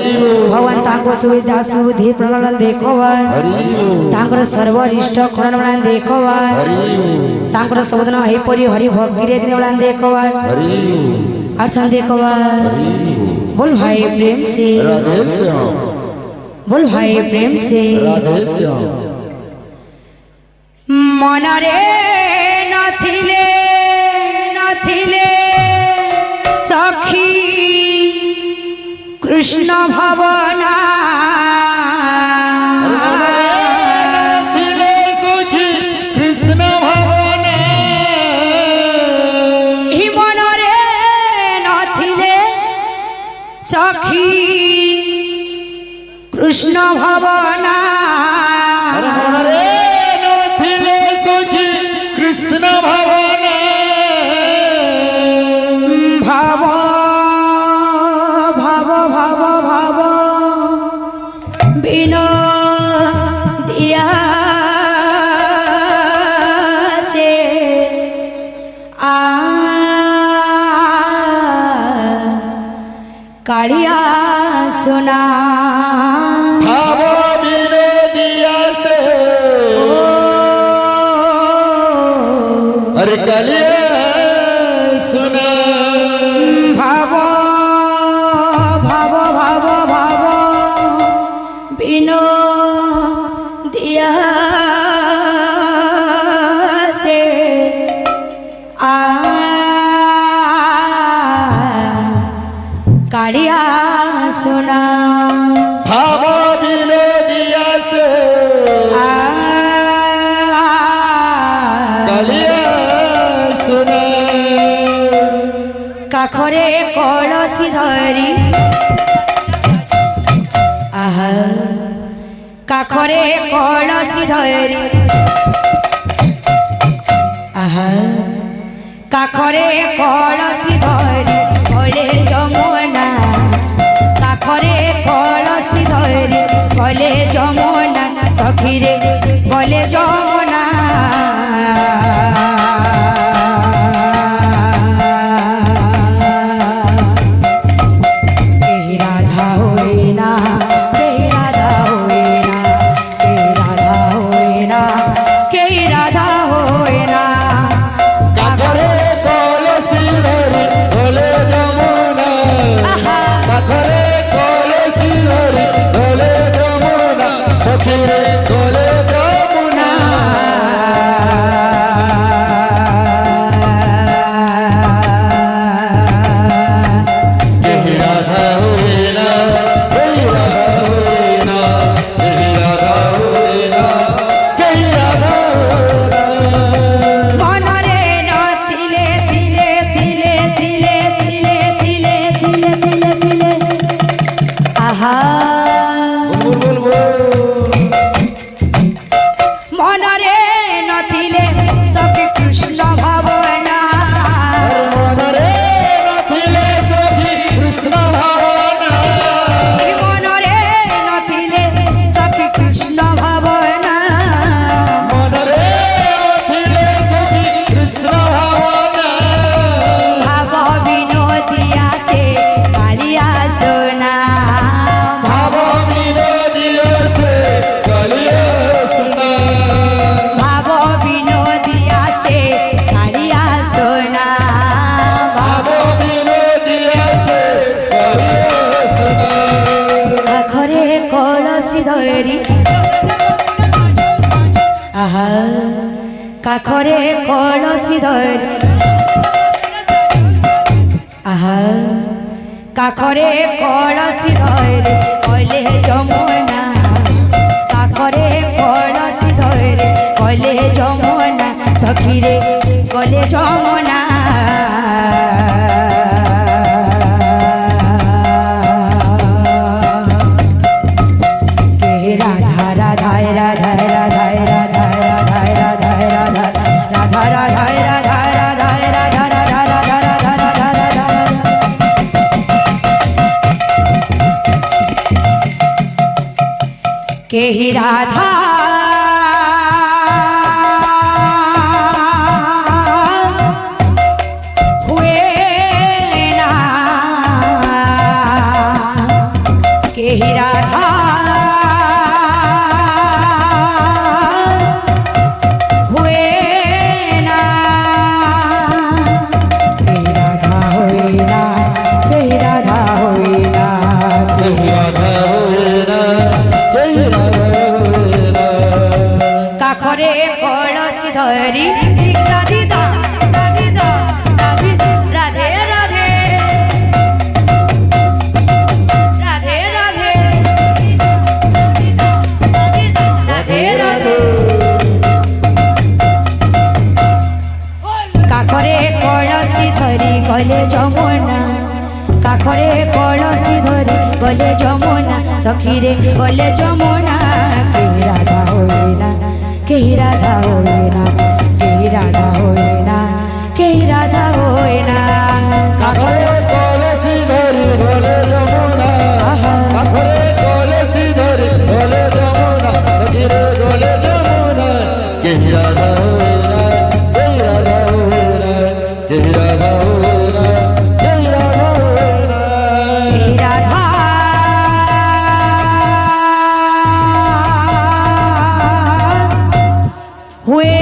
भगवान तांको सुविधा सुधि प्रणलन देखोवा तांकर सर्वरिष्ट करण देखोवा तांकर सबदन हेपरि हरि भक्ति रे दिन देखोवा अर्थ देखोवा बोल भाई प्रेम से राधे श्याम बोल भाई प्रेम से राधे श्याम मनरे नथिले नथिले सखी कृष्ण भवना नथिले सखी कृष्ण भवना ही मनरे नथिले सखी कृष्ण भवना मनरे नथिले सखी कृष्ण भवना भाव भाव भाव भाव बिनो दिया से आ कालिया सुना भाव विनोदिया से अरे कलिया सुना भाव भाव भाव भाव बिनो दिया से आ कालिया सुना भाव विनोदिया से आ कलिया सुना काखरे कलसी धरी आहा काखरे कलसी धरी आहा काखरे कलसी धरी गले जमुना काखरे कलसी धरी गले जमुना सखीरे गले जमुना मनरे नथिले सखी कृष्ण भवना मनरे नथिले सखी कृष्ण भवना मनरे नथिले सखी कृष्ण भवना मनरे नथिले सखी कृष्ण भवना भाव विनोदिया से कालिया सोना भाव विनोदिया से कलिया सुना भाव विनोदिया से कालिया सोना भाव विनोदिया से कलिया सुना घरे कलसी धरी आहा काखरे कलसी धरी आहा काखरे कलसी धरी कले जमुना काखरे कलसी धरी कले जमुना सखीरे कले जमुना के राधा राधा राधा राधा राधा राधा राधा राधा राधा राधा राधा राधा राधा राधा राधा राधा के ही राधा हुए ना के ही राधा हुए ना, के ही राधा हुए ना, के ही राधा हुए ना, के ही राधा हुए ना, के ही राधा हुए ना। काखरे कलसी धरी दिदा दिदा दिदा दिदा राधे राधे राधे राधे राधे राधे काखरे कलसी धरी गले जमुना, काखरे कलसी धरी गले जमुना, सखी रे गले जमुना, के ही राधा होए ना, के ही राधा होए ना, के ही राधा होए ना, के ही राधा होए ना। काखरे कलसी धरी गले जमुना, काखरे कलसी धरी गले जमुना, सखी रे गले जमुना, के ही राधा हुए ना, के ही राधा हुए ना, के ही राधा हुए ना, के ही राधा हुए ना। के ही राधा हुए